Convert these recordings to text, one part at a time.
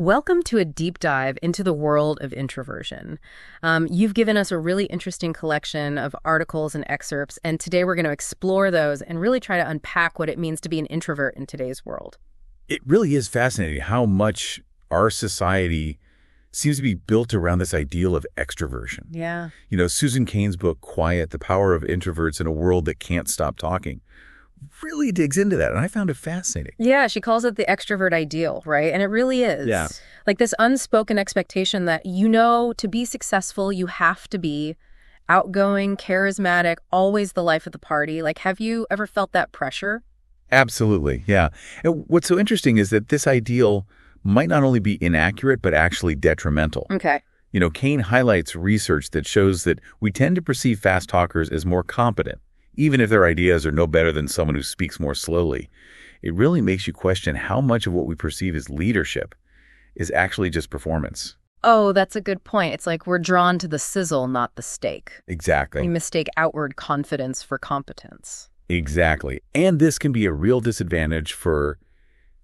Welcome to a deep dive into the world of introversion. You've given us a really interesting collection of articles and excerpts, and today we're going to explore those and really try to unpack what it means to be an introvert in today's world. It really is fascinating how much our society seems to be built around this ideal of extroversion. Yeah. You know, Susan Cain's book, Quiet, The Power of Introverts in a World That Can't Stop Talking, really digs into that, and I found it fascinating. Yeah, she calls it the extrovert ideal, right? And it really is. Yeah. Like this unspoken expectation that, to be successful, you have to be outgoing, charismatic, always the life of the party. Like, have you ever felt that pressure? Absolutely, yeah. And what's so interesting is that this ideal might not only be inaccurate, but actually detrimental. Okay. You know, Cain highlights research that shows that we tend to perceive fast talkers as more competent, even if their ideas are no better than someone who speaks more slowly. It really makes you question how much of what we perceive as leadership is actually just performance. Oh, that's a good point. It's like we're drawn to the sizzle, not the steak. Exactly. We mistake outward confidence for competence. Exactly. And this can be a real disadvantage for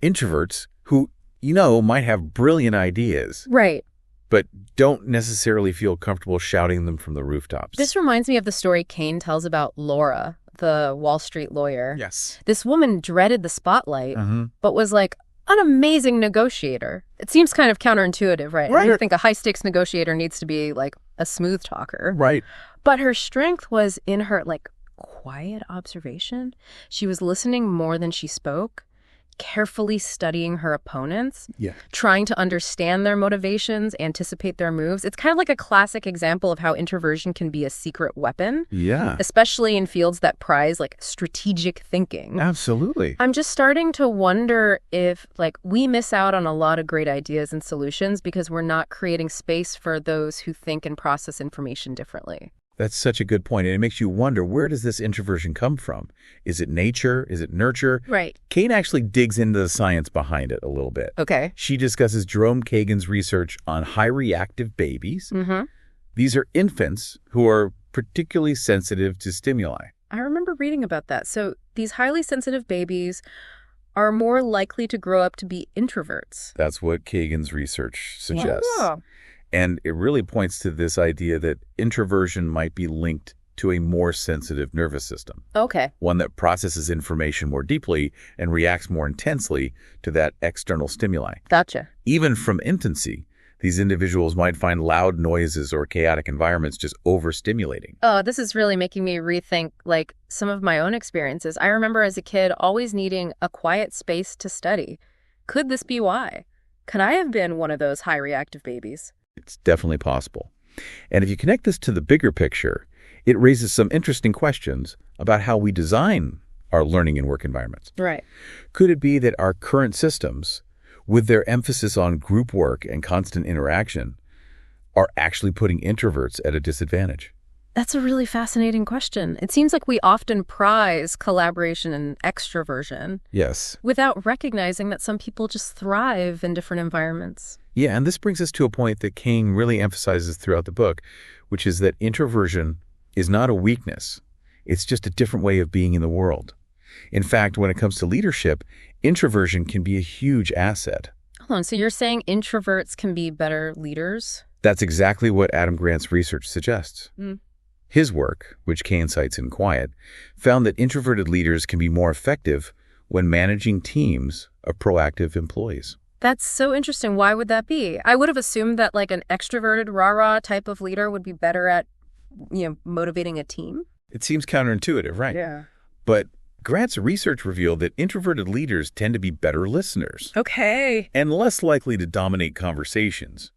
introverts who, might have brilliant ideas. Right. But don't necessarily feel comfortable shouting them from the rooftops. This reminds me of the story Cain tells about Laura, the Wall Street lawyer. Yes. This woman dreaded the spotlight, but was like an amazing negotiator. It seems kind of counterintuitive, right? Right. I think a high-stakes negotiator needs to be like a smooth talker. Right. But her strength was in her quiet observation. She was listening more than she spoke, carefully studying her opponents, trying to understand their motivations, anticipate their moves. It's kind of like a classic example of how introversion can be a secret weapon. Yeah. Especially in fields that prize strategic thinking. Absolutely. I'm just starting to wonder if we miss out on a lot of great ideas and solutions because we're not creating space for those who think and process information differently. That's such a good point. And it makes you wonder, where does this introversion come from? Is it nature? Is it nurture? Right. Cain actually digs into the science behind it a little bit. Okay. She discusses Jerome Kagan's research on high reactive babies. Mm-hmm. These are infants who are particularly sensitive to stimuli. I remember reading about that. So these highly sensitive babies are more likely to grow up to be introverts. That's what Kagan's research suggests. Yeah. And it really points to this idea that introversion might be linked to a more sensitive nervous system. Okay. One that processes information more deeply and reacts more intensely to that external stimuli. Gotcha. Even from infancy, these individuals might find loud noises or chaotic environments just overstimulating. Oh, this is really making me rethink some of my own experiences. I remember as a kid always needing a quiet space to study. Could this be why? Could I have been one of those high reactive babies? It's definitely possible. And if you connect this to the bigger picture, it raises some interesting questions about how we design our learning and work environments. Right. Could it be that our current systems, with their emphasis on group work and constant interaction, are actually putting introverts at a disadvantage? That's a really fascinating question. It seems like we often prize collaboration and extroversion. Yes. Without recognizing that some people just thrive in different environments. Yeah, and this brings us to a point that King really emphasizes throughout the book, which is that introversion is not a weakness. It's just a different way of being in the world. In fact, when it comes to leadership, introversion can be a huge asset. Hold on, so you're saying introverts can be better leaders? That's exactly what Adam Grant's research suggests. His work, which Cain cites in Quiet, found that introverted leaders can be more effective when managing teams of proactive employees. That's so interesting. Why would that be? I would have assumed that an extroverted rah-rah type of leader would be better at, motivating a team. It seems counterintuitive, right? Yeah. But Grant's research revealed that introverted leaders tend to be better listeners. Okay. And less likely to dominate conversations.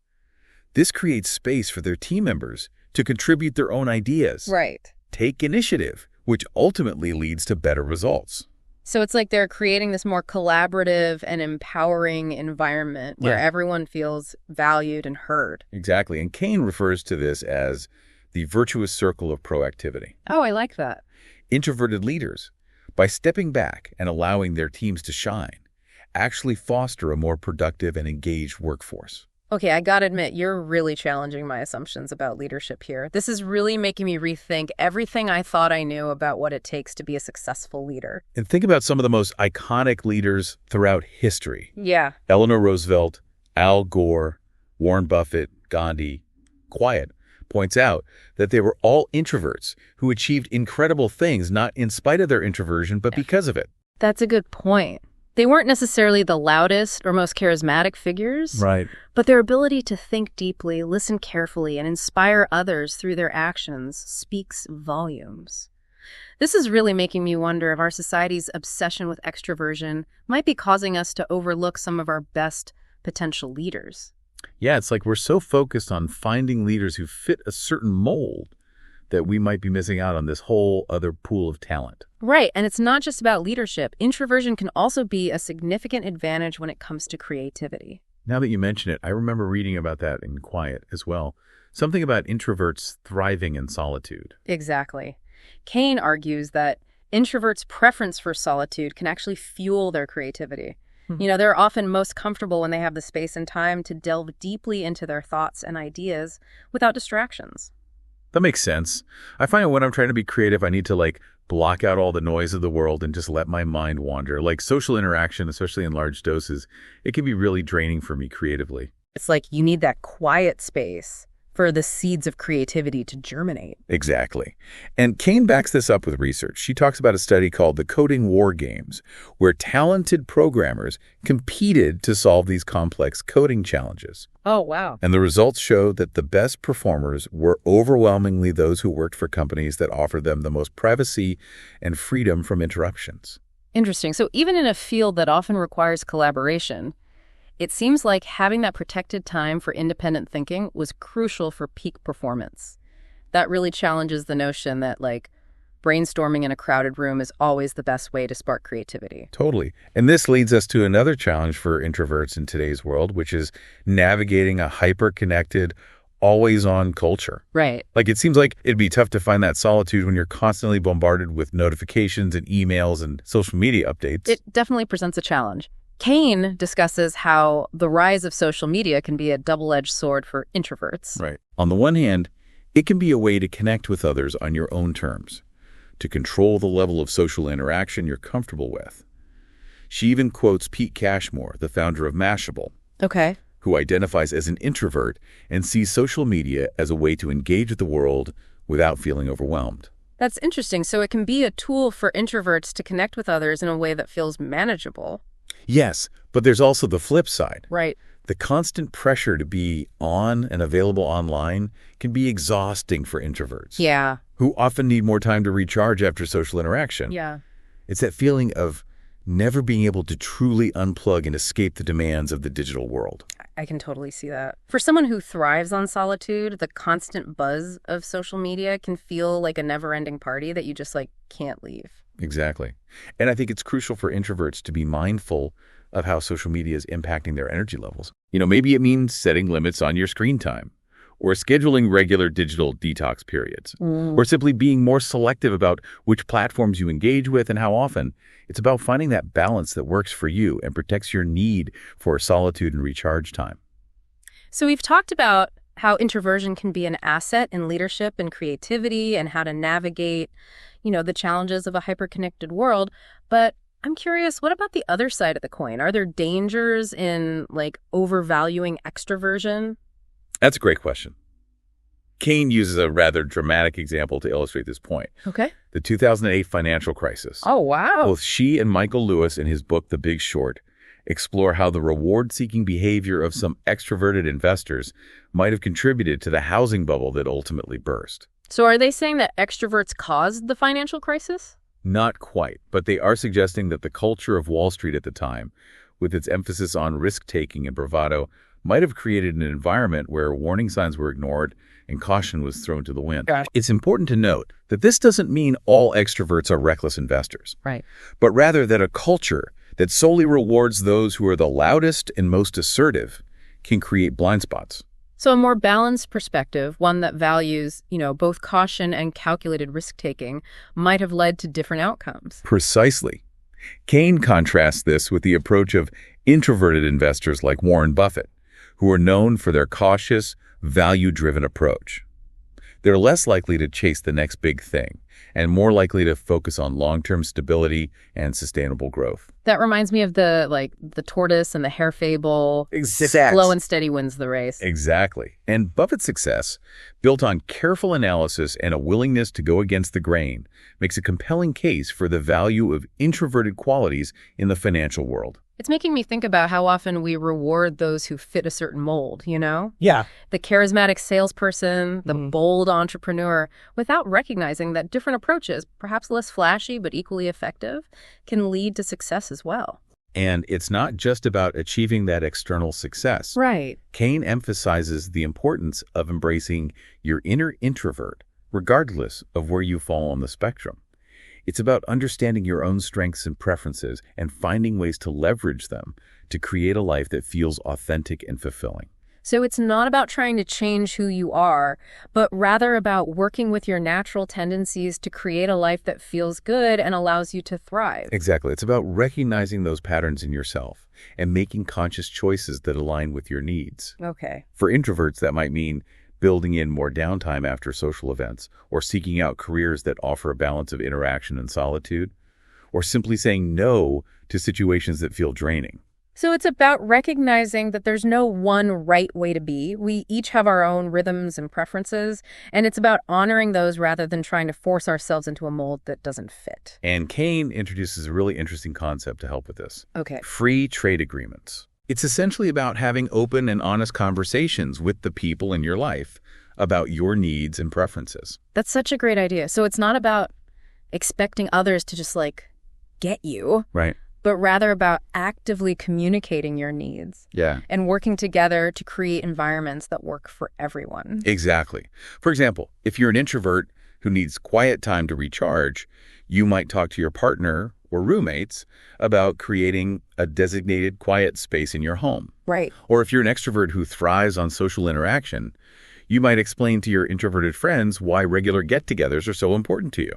This creates space for their team members to contribute their own ideas. Right. Take initiative, which ultimately leads to better results. So it's like they're creating this more collaborative and empowering environment where everyone feels valued and heard. Exactly. And Cain refers to this as the virtuous circle of proactivity. Oh, I like that. Introverted leaders, by stepping back and allowing their teams to shine, actually foster a more productive and engaged workforce. Okay, I gotta admit, you're really challenging my assumptions about leadership here. This is really making me rethink everything I thought I knew about what it takes to be a successful leader. And think about some of the most iconic leaders throughout history. Yeah. Eleanor Roosevelt, Al Gore, Warren Buffett, Gandhi, quiet, points out that they were all introverts who achieved incredible things not in spite of their introversion, but because of it. That's a good point. They weren't necessarily the loudest or most charismatic figures, Right. but their ability to think deeply, listen carefully, and inspire others through their actions speaks volumes. This is really making me wonder if our society's obsession with extroversion might be causing us to overlook some of our best potential leaders. Yeah, it's like we're so focused on finding leaders who fit a certain mold that we might be missing out on this whole other pool of talent. Right, and it's not just about leadership. Introversion can also be a significant advantage when it comes to creativity. Now that you mention it, I remember reading about that in Quiet as well. Something about introverts thriving in solitude. Exactly. Kane argues that introverts' preference for solitude can actually fuel their creativity. They're often most comfortable when they have the space and time to delve deeply into their thoughts and ideas without distractions. That makes sense. I find when I'm trying to be creative, I need to block out all the noise of the world and just let my mind wander. Like social interaction, especially in large doses, it can be really draining for me creatively. It's like you need that quiet space for the seeds of creativity to germinate. Exactly. And Kane backs this up with research. She talks about a study called the Coding War Games, where talented programmers competed to solve these complex coding challenges. Oh, wow. And the results show that the best performers were overwhelmingly those who worked for companies that offered them the most privacy and freedom from interruptions. Interesting. So even in a field that often requires collaboration, it seems like having that protected time for independent thinking was crucial for peak performance. That really challenges the notion that, brainstorming in a crowded room is always the best way to spark creativity. Totally. And this leads us to another challenge for introverts in today's world, which is navigating a hyper-connected, always-on culture. Right. It seems like it'd be tough to find that solitude when you're constantly bombarded with notifications and emails and social media updates. It definitely presents a challenge. Kane discusses how the rise of social media can be a double-edged sword for introverts. Right. On the one hand, it can be a way to connect with others on your own terms, to control the level of social interaction you're comfortable with. She even quotes Pete Cashmore, the founder of Mashable, Okay. who identifies as an introvert and sees social media as a way to engage with the world without feeling overwhelmed. That's interesting. So it can be a tool for introverts to connect with others in a way that feels manageable. Yes, but there's also the flip side. Right. The constant pressure to be on and available online can be exhausting for introverts. Yeah. Who often need more time to recharge after social interaction. Yeah. It's that feeling of never being able to truly unplug and escape the demands of the digital world. I can totally see that. For someone who thrives on solitude, the constant buzz of social media can feel like a never-ending party that you just can't leave. Exactly. And I think it's crucial for introverts to be mindful of how social media is impacting their energy levels. Maybe it means setting limits on your screen time, or scheduling regular digital detox periods, or simply being more selective about which platforms you engage with and how often. It's about finding that balance that works for you and protects your need for solitude and recharge time. So we've talked about how introversion can be an asset in leadership and creativity and how to navigate the challenges of a hyper-connected world. But I'm curious, what about the other side of the coin? Are there dangers in, overvaluing extroversion? That's a great question. Kane uses a rather dramatic example to illustrate this point. Okay. The 2008 financial crisis. Oh, wow. Both she and Michael Lewis, in his book, The Big Short, explore how the reward-seeking behavior of some extroverted investors might have contributed to the housing bubble that ultimately burst. So are they saying that extroverts caused the financial crisis? Not quite, but they are suggesting that the culture of Wall Street at the time, with its emphasis on risk-taking and bravado, might have created an environment where warning signs were ignored and caution was thrown to the wind. Gosh. It's important to note that this doesn't mean all extroverts are reckless investors, Right. but rather that a culture that solely rewards those who are the loudest and most assertive can create blind spots. So a more balanced perspective, one that values, both caution and calculated risk-taking, might have led to different outcomes. Precisely. Kane contrasts this with the approach of introverted investors like Warren Buffett, who are known for their cautious, value-driven approach. They're less likely to chase the next big thing and more likely to focus on long-term stability and sustainable growth. That reminds me of the tortoise and the hare fable. Exactly. Slow and steady wins the race. Exactly. And Buffett's success, built on careful analysis and a willingness to go against the grain, makes a compelling case for the value of introverted qualities in the financial world. It's making me think about how often we reward those who fit a certain mold, you know? Yeah. The charismatic salesperson, the bold entrepreneur, without recognizing that different approaches, perhaps less flashy but equally effective, can lead to success as well. And it's not just about achieving that external success. Right. Kane emphasizes the importance of embracing your inner introvert, regardless of where you fall on the spectrum. It's about understanding your own strengths and preferences and finding ways to leverage them to create a life that feels authentic and fulfilling. So it's not about trying to change who you are, but rather about working with your natural tendencies to create a life that feels good and allows you to thrive. Exactly. It's about recognizing those patterns in yourself and making conscious choices that align with your needs. Okay. For introverts, that might mean building in more downtime after social events, or seeking out careers that offer a balance of interaction and solitude, or simply saying no to situations that feel draining. So it's about recognizing that there's no one right way to be. We each have our own rhythms and preferences, and it's about honoring those rather than trying to force ourselves into a mold that doesn't fit. And Kane introduces a really interesting concept to help with this. Okay. Free trade agreements. It's essentially about having open and honest conversations with the people in your life about your needs and preferences. That's such a great idea. So it's not about expecting others to just get you. Right. But rather about actively communicating your needs. Yeah. And working together to create environments that work for everyone. Exactly. For example, if you're an introvert who needs quiet time to recharge, you might talk to your partner or roommates about creating a designated quiet space in your home. Right. Or if you're an extrovert who thrives on social interaction, you might explain to your introverted friends why regular get-togethers are so important to you.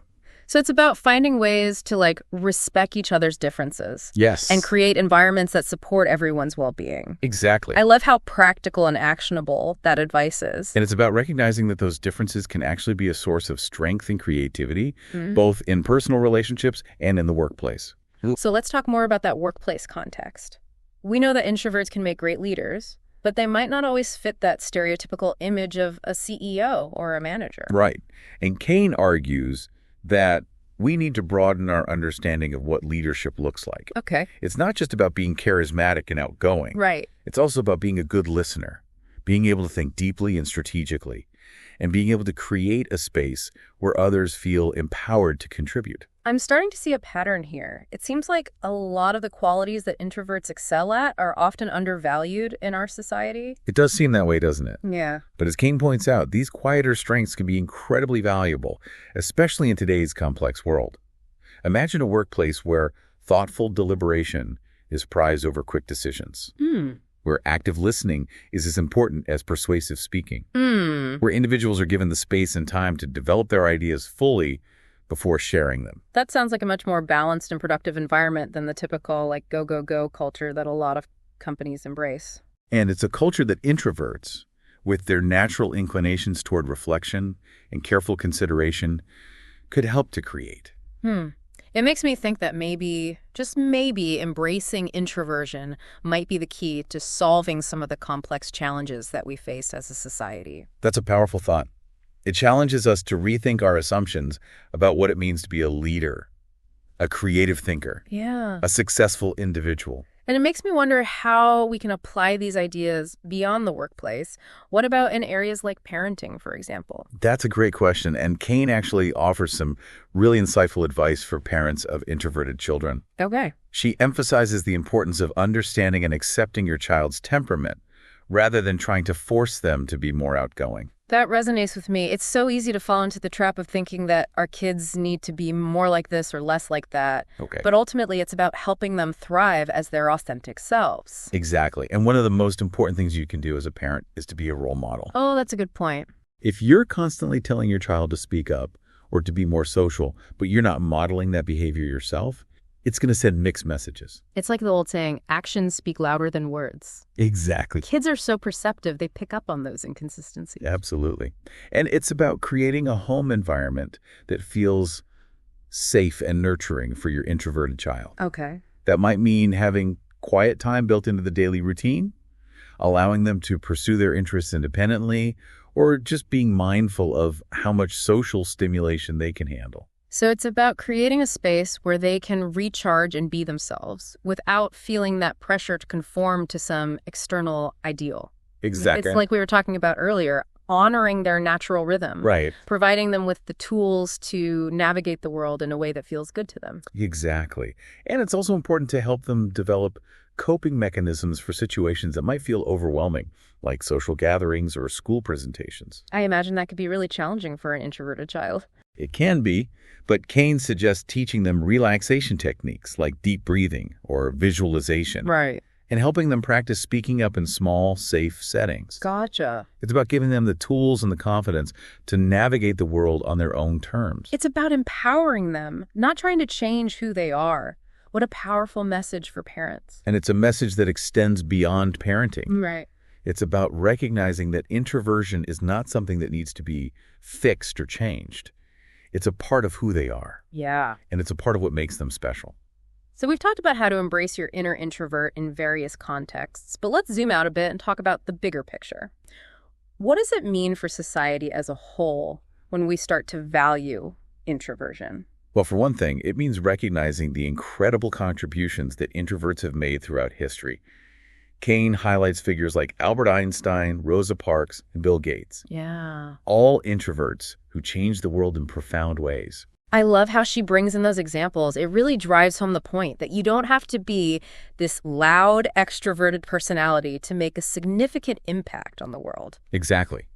So it's about finding ways to respect each other's differences. Yes. And create environments that support everyone's well-being. Exactly. I love how practical and actionable that advice is. And it's about recognizing that those differences can actually be a source of strength and creativity, both in personal relationships and in the workplace. So let's talk more about that workplace context. We know that introverts can make great leaders, but they might not always fit that stereotypical image of a CEO or a manager. Right. And Kane argues that we need to broaden our understanding of what leadership looks like. Okay. It's not just about being charismatic and outgoing. Right. It's also about being a good listener, being able to think deeply and strategically, and being able to create a space where others feel empowered to contribute. I'm starting to see a pattern here. It seems like a lot of the qualities that introverts excel at are often undervalued in our society. It does seem that way, doesn't it? Yeah. But as Kane points out, these quieter strengths can be incredibly valuable, especially in today's complex world. Imagine a workplace where thoughtful deliberation is prized over quick decisions, where active listening is as important as persuasive speaking, where individuals are given the space and time to develop their ideas fully before sharing them. That sounds like a much more balanced and productive environment than the typical go, go, go culture that a lot of companies embrace. And it's a culture that introverts, with their natural inclinations toward reflection and careful consideration, could help to create. It makes me think that maybe, just maybe, embracing introversion might be the key to solving some of the complex challenges that we face as a society. That's a powerful thought. It challenges us to rethink our assumptions about what it means to be a leader, a creative thinker, a successful individual. And it makes me wonder how we can apply these ideas beyond the workplace. What about in areas like parenting, for example? That's a great question. And Kane actually offers some really insightful advice for parents of introverted children. Okay. She emphasizes the importance of understanding and accepting your child's temperament rather than trying to force them to be more outgoing. That resonates with me. It's so easy to fall into the trap of thinking that our kids need to be more like this or less like that. Okay. But ultimately, it's about helping them thrive as their authentic selves. Exactly. And one of the most important things you can do as a parent is to be a role model. Oh, that's a good point. If you're constantly telling your child to speak up or to be more social, but you're not modeling that behavior yourself, it's going to send mixed messages. It's like the old saying, actions speak louder than words. Exactly. Kids are so perceptive, they pick up on those inconsistencies. Absolutely. And it's about creating a home environment that feels safe and nurturing for your introverted child. Okay. That might mean having quiet time built into the daily routine, allowing them to pursue their interests independently, or just being mindful of how much social stimulation they can handle. So it's about creating a space where they can recharge and be themselves without feeling that pressure to conform to some external ideal. Exactly. It's like we were talking about earlier, honoring their natural rhythm. Right. Providing them with the tools to navigate the world in a way that feels good to them. Exactly. And it's also important to help them develop coping mechanisms for situations that might feel overwhelming, like social gatherings or school presentations. I imagine that could be really challenging for an introverted child. It can be, but Kane suggests teaching them relaxation techniques like deep breathing or visualization. Right. And helping them practice speaking up in small, safe settings. Gotcha. It's about giving them the tools and the confidence to navigate the world on their own terms. It's about empowering them, not trying to change who they are. What a powerful message for parents. And it's a message that extends beyond parenting. Right. It's about recognizing that introversion is not something that needs to be fixed or changed. It's a part of who they are. Yeah. And it's a part of what makes them special. So we've talked about how to embrace your inner introvert in various contexts, but let's zoom out a bit and talk about the bigger picture. What does it mean for society as a whole when we start to value introversion? Well, for one thing, it means recognizing the incredible contributions that introverts have made throughout history. Kane highlights figures like Albert Einstein, Rosa Parks, and Bill Gates. Yeah. All introverts who changed the world in profound ways. I love how she brings in those examples. It really drives home the point that you don't have to be this loud, extroverted personality to make a significant impact on the world. Exactly.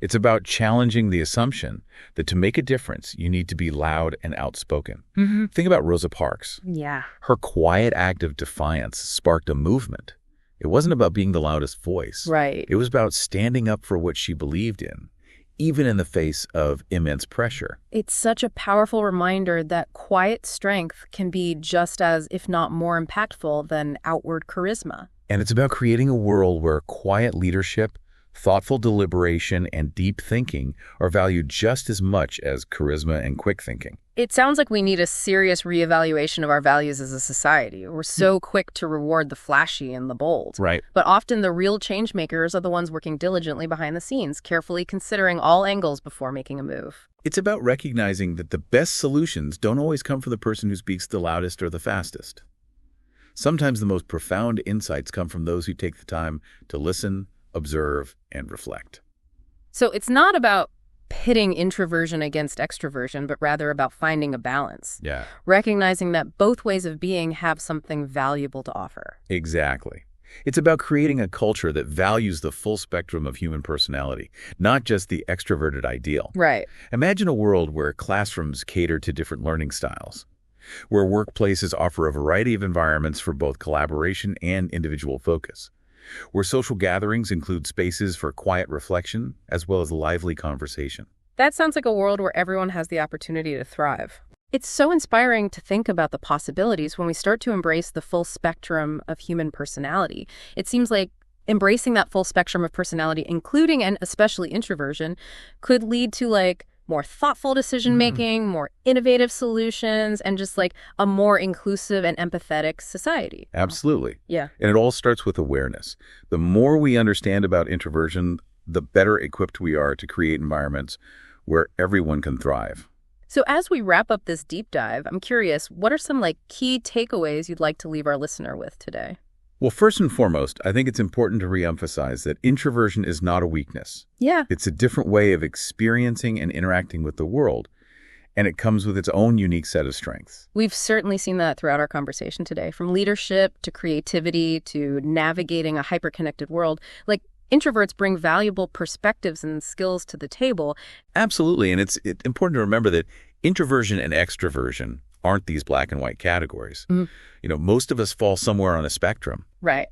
It's about challenging the assumption that to make a difference, you need to be loud and outspoken. Mm-hmm. Think about Rosa Parks. Yeah. Her quiet act of defiance sparked a movement. It wasn't about being the loudest voice. Right. It was about standing up for what she believed in, even in the face of immense pressure. It's such a powerful reminder that quiet strength can be just as, if not more impactful than outward charisma. And it's about creating a world where quiet leadership, thoughtful deliberation, and deep thinking are valued just as much as charisma and quick thinking. It sounds like we need a serious reevaluation of our values as a society. We're so quick to reward the flashy and the bold. Right. But often the real change makers are the ones working diligently behind the scenes, carefully considering all angles before making a move. It's about recognizing that the best solutions don't always come from the person who speaks the loudest or the fastest. Sometimes the most profound insights come from those who take the time to listen, observe, and reflect. So it's not about pitting introversion against extroversion, but rather about finding a balance. Yeah. Recognizing that both ways of being have something valuable to offer. Exactly. It's about creating a culture that values the full spectrum of human personality, not just the extroverted ideal. Right. Imagine a world where classrooms cater to different learning styles, where workplaces offer a variety of environments for both collaboration and individual focus, where social gatherings include spaces for quiet reflection as well as lively conversation. That sounds like a world where everyone has the opportunity to thrive. It's so inspiring to think about the possibilities when we start to embrace the full spectrum of human personality. It seems like embracing that full spectrum of personality, including and especially introversion, could lead to more thoughtful decision-making, more innovative solutions, and just a more inclusive and empathetic society. Absolutely. Yeah. And it all starts with awareness. The more we understand about introversion, the better equipped we are to create environments where everyone can thrive. So as we wrap up this deep dive, I'm curious, what are some key takeaways you'd like to leave our listener with today? Well, first and foremost, I think it's important to reemphasize that introversion is not a weakness. Yeah. It's a different way of experiencing and interacting with the world, and it comes with its own unique set of strengths. We've certainly seen that throughout our conversation today, from leadership to creativity to navigating a hyper-connected world. Introverts bring valuable perspectives and skills to the table. Absolutely, and it's important to remember that introversion and extroversion aren't these black and white categories. Mm-hmm. Most of us fall somewhere on a spectrum. Right.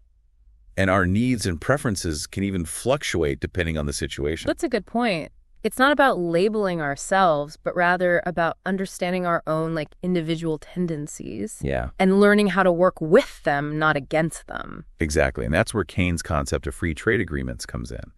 And our needs and preferences can even fluctuate depending on the situation. That's a good point. It's not about labeling ourselves, but rather about understanding our own individual tendencies. Yeah. And learning how to work with them, not against them. Exactly. And that's where Keynes' concept of free trade agreements comes in.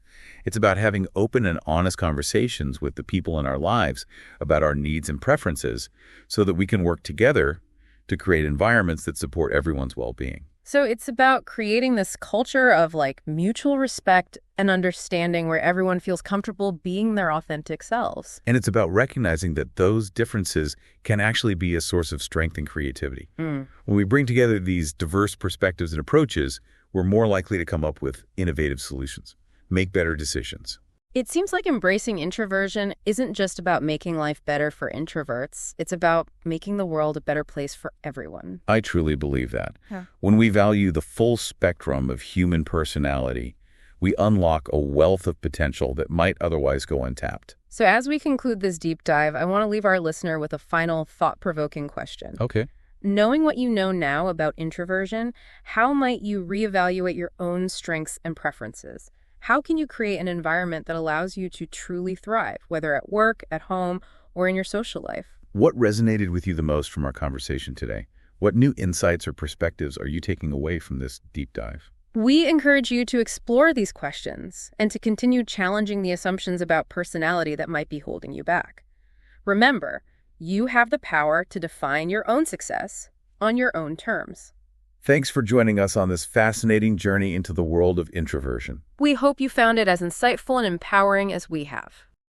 It's about having open and honest conversations with the people in our lives about our needs and preferences so that we can work together to create environments that support everyone's well-being. So it's about creating this culture of mutual respect and understanding where everyone feels comfortable being their authentic selves. And it's about recognizing that those differences can actually be a source of strength and creativity. When we bring together these diverse perspectives and approaches, we're more likely to come up with innovative solutions, make better decisions. It seems like embracing introversion isn't just about making life better for introverts. It's about making the world a better place for everyone. I truly believe that. Yeah. When we value the full spectrum of human personality, we unlock a wealth of potential that might otherwise go untapped. So as we conclude this deep dive, I want to leave our listener with a final thought-provoking question. Okay. Knowing what you know now about introversion, how might you reevaluate your own strengths and preferences? How can you create an environment that allows you to truly thrive, whether at work, at home, or in your social life? What resonated with you the most from our conversation today? What new insights or perspectives are you taking away from this deep dive? We encourage you to explore these questions and to continue challenging the assumptions about personality that might be holding you back. Remember, you have the power to define your own success on your own terms. Thanks for joining us on this fascinating journey into the world of introversion. We hope you found it as insightful and empowering as we have.